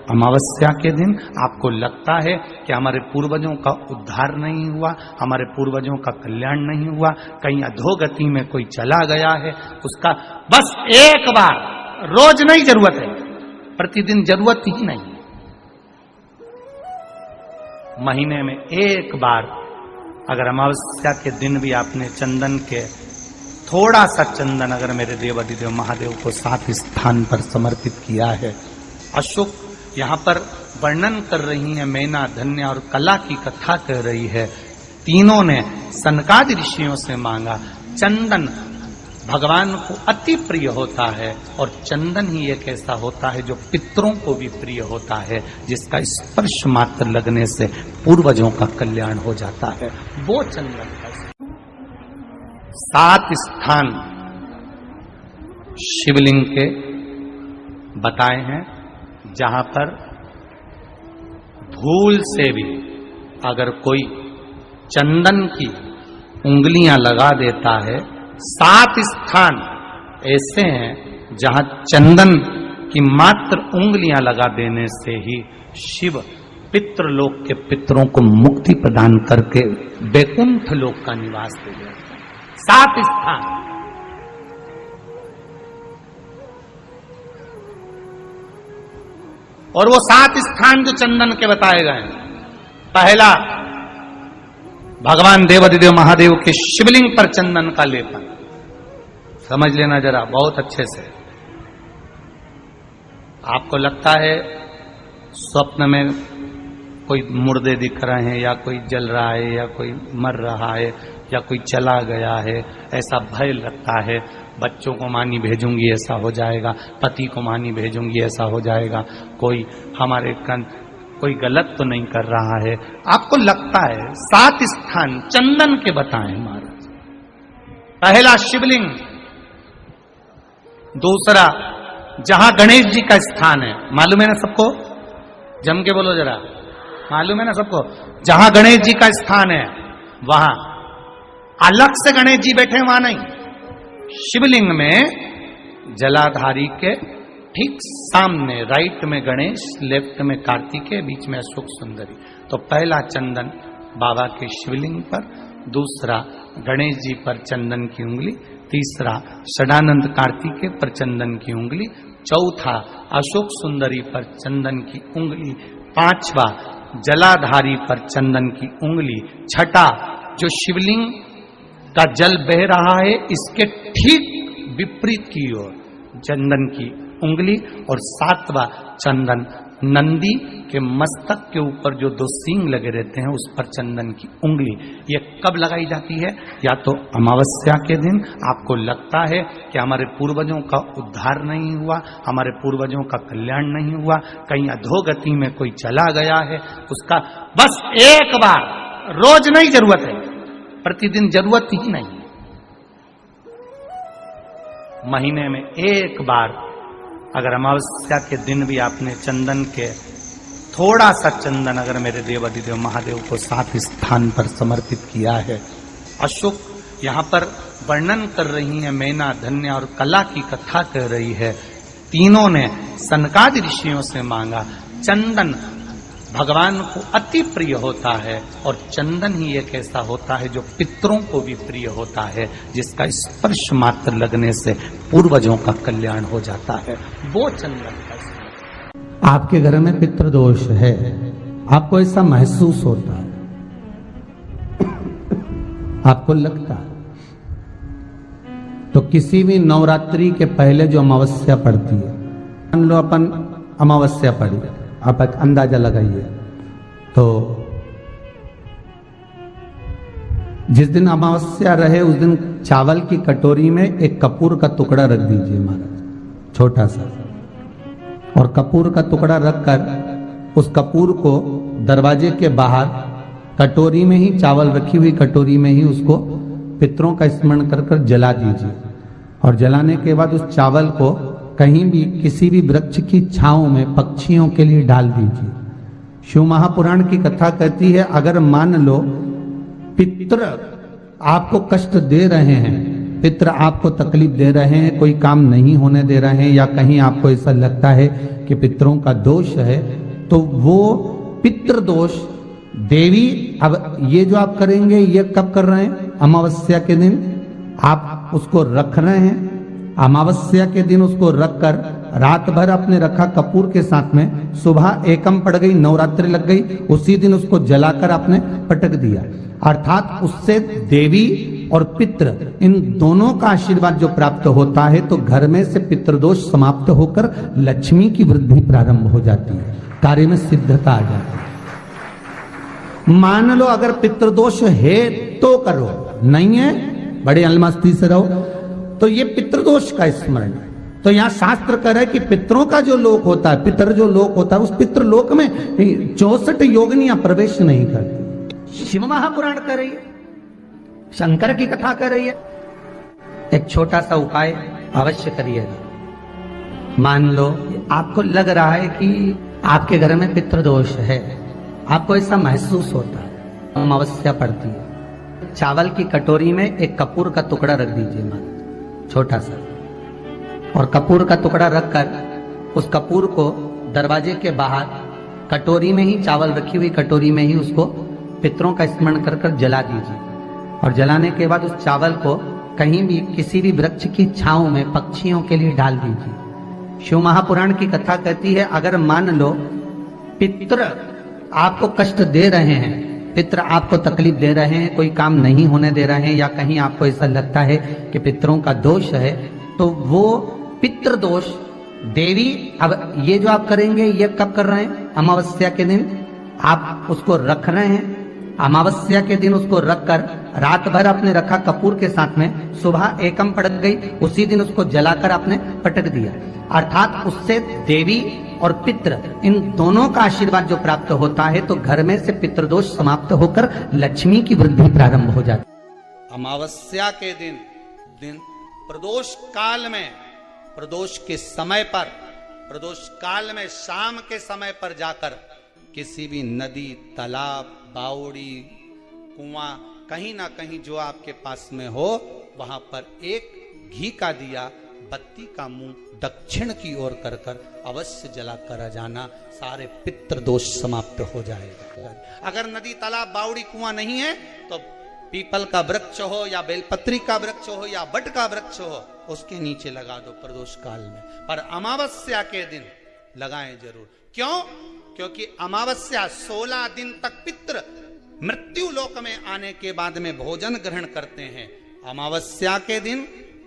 अमावस्या के दिन आपको लगता है कि हमारे पूर्वजों का उद्धार नहीं हुआ, हमारे पूर्वजों का कल्याण नहीं हुआ, कहीं अधोगति में कोई चला गया है, उसका बस एक बार, रोज नहीं जरूरत है, प्रतिदिन जरूरत ही नहीं, महीने में एक बार अगर अमावस्या के दिन भी आपने चंदन के थोड़ा सा चंदन अगर मेरे देवाधिदेव महादेव को 7 स्थान पर समर्पित किया है। अशोक यहाँ पर वर्णन कर रही है, मैना, धन्य और कला की कथा कर रही है। तीनों ने सनकादि ऋषियों से मांगा। चंदन भगवान को अति प्रिय होता है और चंदन ही एक ऐसा होता है जो पितरों को भी प्रिय होता है, जिसका स्पर्श मात्र लगने से पूर्वजों का कल्याण हो जाता है। वो चंदन का 7 स्थान शिवलिंग के बताए हैं, जहां पर भूल से भी अगर कोई चंदन की उंगलियां लगा देता है, 7 स्थान ऐसे हैं जहां चंदन की मात्र उंगलियां लगा देने से ही शिव पितृलोक के पितरों को मुक्ति प्रदान करके वैकुंठ लोक का निवास दे देते हैं। 7 स्थान। और वो 7 स्थान जो चंदन के बताए गए, पहला भगवान देवाधिदेव महादेव के शिवलिंग पर चंदन का लेपन। समझ लेना जरा बहुत अच्छे से। आपको लगता है स्वप्न में कोई मुर्दे दिख रहे हैं, या कोई जल रहा है, या कोई मर रहा है, या कोई चला गया है, ऐसा भय लगता है। बच्चों को मानी भेजूंगी ऐसा हो जाएगा, पति को मानी भेजूंगी ऐसा हो जाएगा, कोई हमारे कोई गलत तो नहीं कर रहा है, आपको लगता है। 7 स्थान चंदन के बताएं महाराज। पहला शिवलिंग, दूसरा जहां गणेश जी का स्थान है, मालूम है ना सबको, जम के बोलो जरा, मालूम है ना सबको, जहां गणेश जी का स्थान है वहां अलग से गणेश जी बैठे, वहां नहीं। शिवलिंग में जलाधारी के ठीक सामने राइट में गणेश, लेफ्ट में कार्तिकेय, बीच में अशोक सुंदरी। तो पहला चंदन बाबा के शिवलिंग पर, दूसरा गणेश जी पर चंदन की उंगली, तीसरा षडानंद कार्तिकेय पर चंदन की उंगली, चौथा अशोक सुंदरी पर चंदन की उंगली, पांचवा जलाधारी पर चंदन की उंगली, छठा जो शिवलिंग का जल बह रहा है इसके ठीक विपरीत की ओर चंदन की उंगली, और 7वां चंदन नंदी के मस्तक के ऊपर जो 2 सींग लगे रहते हैं उस पर चंदन की उंगली। ये कब लगाई जाती है? या तो अमावस्या के दिन आपको लगता है कि हमारे पूर्वजों का उद्धार नहीं हुआ, हमारे पूर्वजों का कल्याण नहीं हुआ, कहीं अधोगति में कोई चला गया है, उसका बस एक बार, रोज नहीं जरूरत है, प्रतिदिन जरूरत ही नहीं, महीने में एक बार अगर अमावस्या के दिन भी आपने चंदन के थोड़ा सा चंदन अगर मेरे देवाधिदेव महादेव को 7 स्थान पर समर्पित किया है। अशोक यहाँ पर वर्णन कर रही है, मैना, धन्य और कला की कथा कर रही है। तीनों ने सनकादि ऋषियों से मांगा। चंदन भगवान को अति प्रिय होता है और चंदन ही एक ऐसा होता है जो पितरों को भी प्रिय होता है, जिसका स्पर्श मात्र लगने से पूर्वजों का कल्याण हो जाता है। वो चंदन का। आपके घर में पितृदोष है, आपको ऐसा महसूस होता है, आपको लगता है, तो किसी भी नवरात्रि के पहले जो अमावस्या पड़ती है, मान लो अपन अमावस्या पड़ी, आप एक अंदाजा लगाइए, तो जिस दिन अमावस्या रहे उस दिन चावल की कटोरी में एक कपूर का टुकड़ा रख दीजिए महाराज, छोटा सा, और कपूर का टुकड़ा रखकर उस कपूर को दरवाजे के बाहर कटोरी में ही, चावल रखी हुई कटोरी में ही उसको पितरों का स्मरण कर कर जला दीजिए। और जलाने के बाद उस चावल को कहीं भी किसी भी वृक्ष की छांव में पक्षियों के लिए डाल दीजिए। शिव महापुराण की कथा कहती है, अगर मान लो पितृ आपको कष्ट दे रहे हैं, पितृ आपको तकलीफ दे रहे हैं, कोई काम नहीं होने दे रहे हैं, या कहीं आपको ऐसा लगता है कि पितरों का दोष है, तो वो पितृदोष देवी, अब ये जो आप करेंगे ये कब कर रहे हैं? अमावस्या के दिन आप उसको रख रहे हैं। अमावस्या के दिन उसको रखकर रात भर आपने रखा कपूर के साथ में, सुबह एकम पड़ गई, नवरात्रि लग गई, उसी दिन उसको जलाकर आपने पटक दिया। अर्थात उससे देवी और पितृ इन दोनों का आशीर्वाद जो प्राप्त होता है, तो घर में से पितृदोष समाप्त होकर लक्ष्मी की वृद्धि प्रारंभ हो जाती है, कार्य में सिद्धता आ जाती है। मान लो अगर पितृदोष है तो करो, नहीं है बड़े अलमस्ती से रहो, तो ये पितृदोष का स्मरण। तो यहाँ शास्त्र कह रहा है कि पितरों का जो लोक होता है, पितर जो लोक होता है, उस पितृलोक में 64 योगिनियां प्रवेश नहीं करती। शिव महापुराण कर रही है, शंकर की कथा कर रही है। एक छोटा सा उपाय अवश्य करिएगा। मान लो आपको लग रहा है कि आपके घर में पितृदोष है, आपको ऐसा महसूस होता है, अमावस्या पड़ती है, चावल की कटोरी में एक कपूर का टुकड़ा रख दीजिए, मान छोटा सा, और कपूर का टुकड़ा रखकर उस कपूर को दरवाजे के बाहर कटोरी में ही, चावल रखी हुई कटोरी में ही उसको पितरों का स्मरण कर कर जला दीजिए। और जलाने के बाद उस चावल को कहीं भी किसी भी वृक्ष की छांव में पक्षियों के लिए डाल दीजिए। शिव महापुराण की कथा कहती है, अगर मान लो पितृ आपको कष्ट दे रहे हैं, पितृ आपको तकलीफ दे रहे हैं, कोई काम नहीं होने दे रहे हैं, या कहीं आपको ऐसा लगता है कि पितरों का दोष है, तो वो पितृदोष देवी, अब ये जो आप करेंगे ये कब कर रहे हैं? अमावस्या के दिन आप उसको रख रहे हैं। अमावस्या के दिन उसको रखकर रात भर आपने रखा कपूर के साथ में, सुबह एकम पड़ गई, उसी दिन उसको जलाकर आपने पटक दिया। अर्थात उससे देवी और पितृ इन दोनों का आशीर्वाद जो प्राप्त होता है, तो घर में से पितृदोष समाप्त होकर लक्ष्मी की वृद्धि प्रारंभ हो जाती है। अमावस्या के दिन प्रदोष काल में, प्रदोष के समय पर, प्रदोष काल में शाम के समय पर जाकर किसी भी नदी, तालाब, बावड़ी, कुआं, कहीं ना कहीं जो आपके पास में हो, वहां पर एक घी का दिया, बत्ती का मुंह दक्षिण की ओर कर कर अवश्य जला कर जाना, सारे पितृदोष समाप्त हो जाएगा। अगर नदी, तालाब, बावड़ी, कुआं नहीं है तो पीपल का वृक्ष हो या बेलपत्री का वृक्ष हो या बट का वृक्ष हो, उसके नीचे लगा दो प्रदोष काल में। पर अमावस्या के दिन लगाएं जरूर। क्यों? क्योंकि अमावस्या 16 दिन तक पितृ मृत्यु लोक में आने के बाद में भोजन ग्रहण करते हैं। अमावस्या के दिन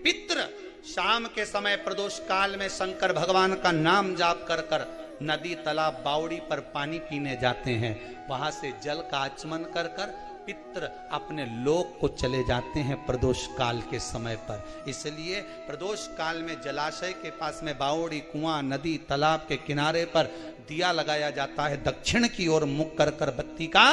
पितृ शाम के समय प्रदोष काल में शंकर भगवान का नाम जाप कर कर नदी, तालाब, बावड़ी पर पानी पीने जाते हैं। वहां से जल का आचमन कर कर पितृ अपने लोक को चले जाते हैं प्रदोष काल के समय पर। इसलिए प्रदोष काल में जलाशय के पास में बावड़ी, कुआं, नदी, तालाब के किनारे पर दिया लगाया जाता है, दक्षिण की ओर मुख कर कर बत्ती का,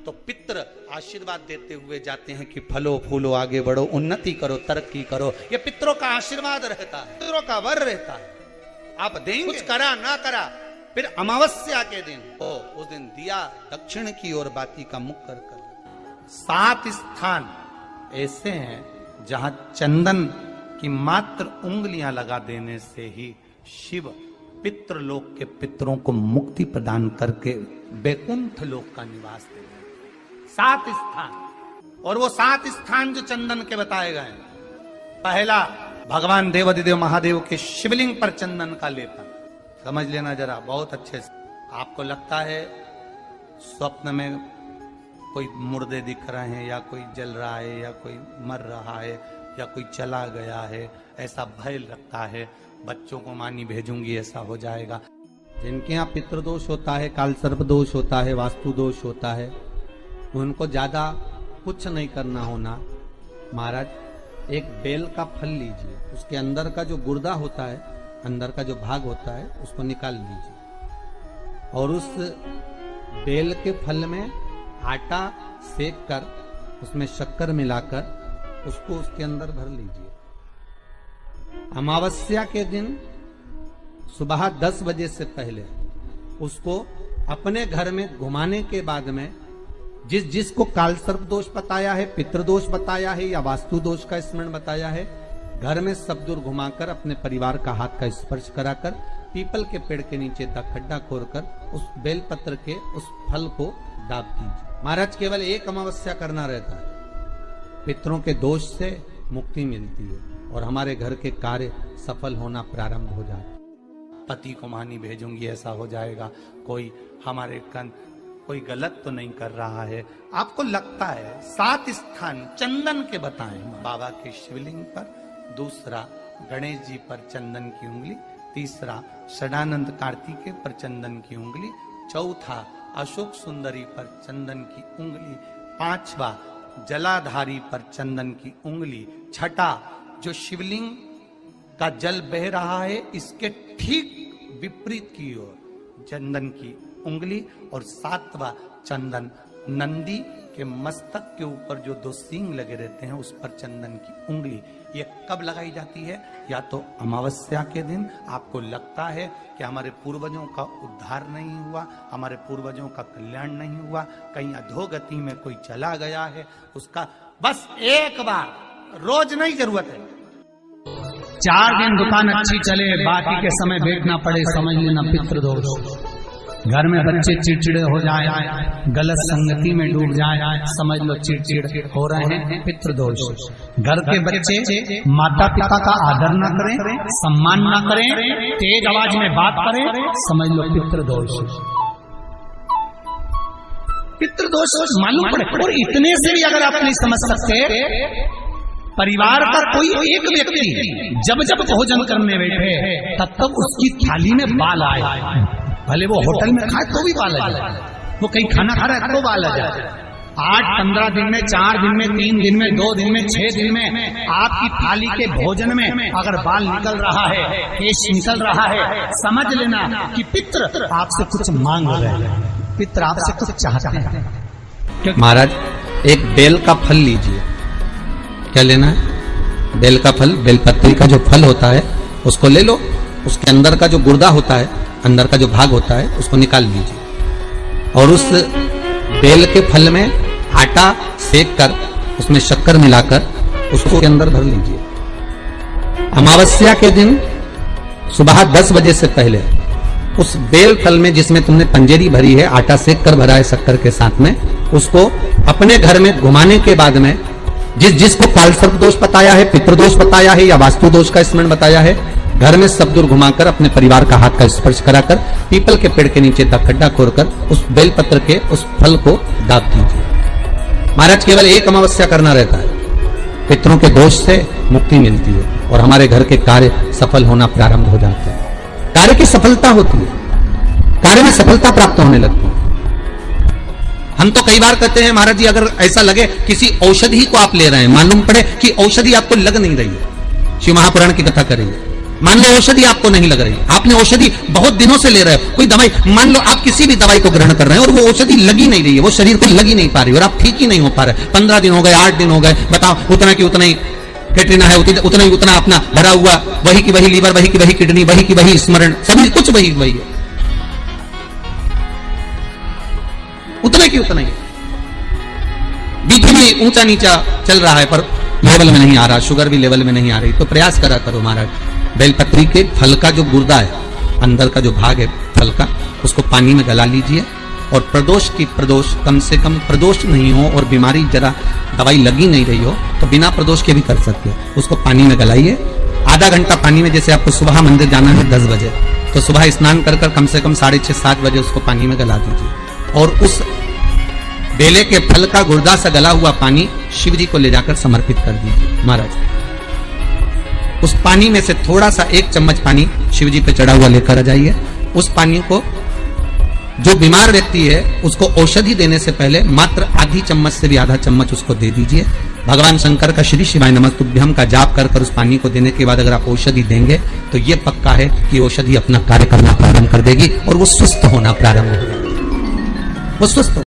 तो पितृ आशीर्वाद देते हुए जाते हैं कि फलो फूलो, आगे बढ़ो, उन्नति करो, तरक्की करो। ये पितरों का आशीर्वाद रहता है, पितरों का वर रहता है। आप देंगे, कुछ करा ना करा, फिर अमावस्या के दिन उस दिन दिया दक्षिण की ओर बाती का मुख कर कर। 7 स्थान ऐसे हैं जहां चंदन की मात्र उंगलियां लगा देने से ही शिव पितृलोक के पितरों को मुक्ति प्रदान करके बैकुंठ लोक का निवास देते हैं। 7 स्थान, और वो 7 स्थान जो चंदन के बताए गए हैं। पहला, भगवान देवाधिदेव महादेव के शिवलिंग पर चंदन का लेपन। समझ लेना जरा बहुत अच्छे से। आपको लगता है स्वप्न में कोई मुर्दे दिख रहे हैं, या कोई जल रहा है, या कोई मर रहा है, या कोई चला गया है, ऐसा भय लगता है, बच्चों को मानी भेजूंगी ऐसा हो जाएगा। जिनके यहाँ पितृदोष होता है, काल सर्प दोष होता है, वास्तु दोष होता है, उनको ज्यादा कुछ नहीं करना होना। महाराज एक बेल का फल लीजिए, उसके अंदर का जो गुर्दा होता है, अंदर का जो भाग होता है, उसको निकाल लीजिए, और उस बेल के फल में आटा सेक कर उसमें शक्कर मिलाकर उसको उसके अंदर भर लीजिए। अमावस्या के दिन सुबह 10 बजे से पहले उसको अपने घर में घुमाने के बाद में, जिसको काल सर्प दोष बताया है, पितृदोष बताया है, या वास्तु दोष का स्मरण बताया है, घर में सब दूर घुमाकर अपने परिवार का हाथ का स्पर्श कराकर पीपल के पेड़ के नीचे का खड्डा खोदकर उस बेलपत्र के उस फल को दाब दीजिए। महाराज केवल एक अमावस्या करना रहता है, पितरों के दोष से मुक्ति मिलती है और हमारे घर के कार्य सफल होना प्रारंभ हो जाता है। पति को मानी भेजूंगी ऐसा हो जाएगा, कोई हमारे कोई गलत तो नहीं कर रहा है, आपको लगता है। 7 स्थान चंदन के बताएं, बाबा के शिवलिंग पर, दूसरा गणेश जी पर चंदन की उंगली, तीसरा षडानंद कार्तिकेय पर चंदन की उंगली, चौथा अशोक सुंदरी पर चंदन की उंगली, पांचवा जलाधारी पर चंदन की उंगली, छठा जो शिवलिंग का जल बह रहा है इसके ठीक विपरीत की ओर चंदन की उंगली, और 7वां चंदन नंदी के मस्तक के ऊपर जो 2 सींग लगे रहते हैं उस पर चंदन की उंगली। ये कब लगाई जाती है? या तो अमावस्या के दिन आपको लगता है कि हमारे पूर्वजों का उद्धार नहीं हुआ, हमारे पूर्वजों का कल्याण नहीं हुआ, कहीं अधोगति में कोई चला गया है, उसका बस एक बार, रोज नहीं जरूरत है, 4 दिन दुकान अच्छी चले, बाकी के समय देखना पड़े, समझ लेना पितृदोष। घर में बच्चे चिड़चिड़े हो जाए, गलत संगति में डूब जाए, समझ लो चिड़चिड़ हो रहे हैं, पितृदोष। घर के बच्चे माता पिता का आदर न करें, सम्मान न करें, तेज आवाज में बात करें, समझ लो पितृदोष। पितृदोष मालूम पड़े। और इतने से भी अगर आप नहीं समझ सकते, परिवार का कोई एक व्यक्ति जब जब भोजन करने बैठे तब तक उसकी थाली में बाल आए, भले वो होटल में खाए तो भी बाल आ जाए, वो कहीं खाना खा रहा है तो बाल आ जाए। 8-15 दिन में, 4 दिन में, 3 दिन में, 2 दिन में, 6 दिन में आपकी थाली के भोजन में अगर बाल निकल रहा है, केश निकल रहा है, समझ लेना कि पितृ आपसे कुछ मांग रहे हैं, पितृ आपसे कुछ चाहते हैं। महाराज एक बेल का फल लीजिए। क्या लेना है? बेल का फल, बेलपत्री का जो फल होता है उसको ले लो, उसके अंदर का जो गुर्दा होता है, अंदर का जो भाग होता है उसको निकाल लीजिए, और उस बेल के फल में आटा सेक कर उसमें शक्कर मिलाकर उसको के अंदर भर लीजिए। अमावस्या के दिन सुबह 10 बजे से पहले उस बेल फल में जिसमें तुमने पंजेरी भरी है, आटा सेक कर भरा है शक्कर के साथ में, उसको अपने घर में घुमाने के बाद में जिसको कालसर्प दोष बताया है, पितृदोष बताया है या वास्तु दोष का स्मरण बताया है, घर में सब दूर घुमाकर अपने परिवार का हाथ का स्पर्श कराकर पीपल के पेड़ के नीचे तक खड्डा खोदकर उस बेलपत्र के उस फल को दाब दीजिए। महाराज केवल एक अमावस्या करना रहता है, पितरों के दोष से मुक्ति मिलती है और हमारे घर के कार्य सफल होना प्रारंभ हो जाते हैं। कार्य की सफलता होती है, कार्य में सफलता प्राप्त होने लगती है। हम तो कई बार कहते हैं महाराज जी अगर ऐसा लगे किसी औषधि को आप ले रहे हैं, मालूम पड़े कि औषधि आपको लग नहीं रही है, शिव महापुराण की कथा करेंगे, मान लो औषधि आपको नहीं लग रही, आपने औषधि बहुत दिनों से ले रहे हो, कोई दवाई, मान लो आप किसी भी दवाई को ग्रहण कर रहे हैं और वो औषधि लगी नहीं रही है, वो शरीर को लगी नहीं पा रही और आप ठीक ही नहीं हो पा रहे, 15 दिन हो गए, 8 दिन हो गए, बताओ उतना की उतना ही कैटरीना है, उतना ही उतना अपना भरा हुआ, वही की वही लीवर, वही की वही किडनी, वही की वही स्मरण, सभी कुछ वही वही है, उतने की उतना ही। बीपी भी ऊंचा नीचा चल रहा है पर लेवल में नहीं आ रहा, शुगर भी लेवल में नहीं आ रही, तो प्रयास करा करो महाराज, बेलपत्री के फल का जो गुर्दा है, अंदर का जो भाग है फल का, उसको पानी में गला लीजिए और प्रदोष कम से कम प्रदोष नहीं हो और बीमारी जरा दवाई लगी नहीं रही हो तो बिना प्रदोष के भी कर सकते हो, उसको पानी में गलाइए, आधा घंटा पानी में, जैसे आपको सुबह मंदिर जाना है 10 बजे, तो सुबह स्नान कर कम से कम 6:30-7 बजे उसको पानी में गला दीजिए और उस बेले के फल का गुर्दा से गला हुआ पानी शिव जी को ले जाकर समर्पित कर दीजिए। महाराज उस पानी में से थोड़ा सा 1 चम्मच पानी शिव जी पे चढ़ा हुआ लेकर आ जाइए, उस पानी को जो बीमार व्यक्ति है उसको औषधि देने से पहले मात्र आधी चम्मच से भी आधा चम्मच उसको दे दीजिए। भगवान शंकर का श्री शिवाय नमस्तुभ्यम का जाप कर उस पानी को देने के बाद अगर आप औषधि देंगे तो ये पक्का है कि औषधि अपना कार्य करना प्रारंभ कर देगी और वो स्वस्थ होना प्रारंभ हो जाएगी, वो स्वस्थ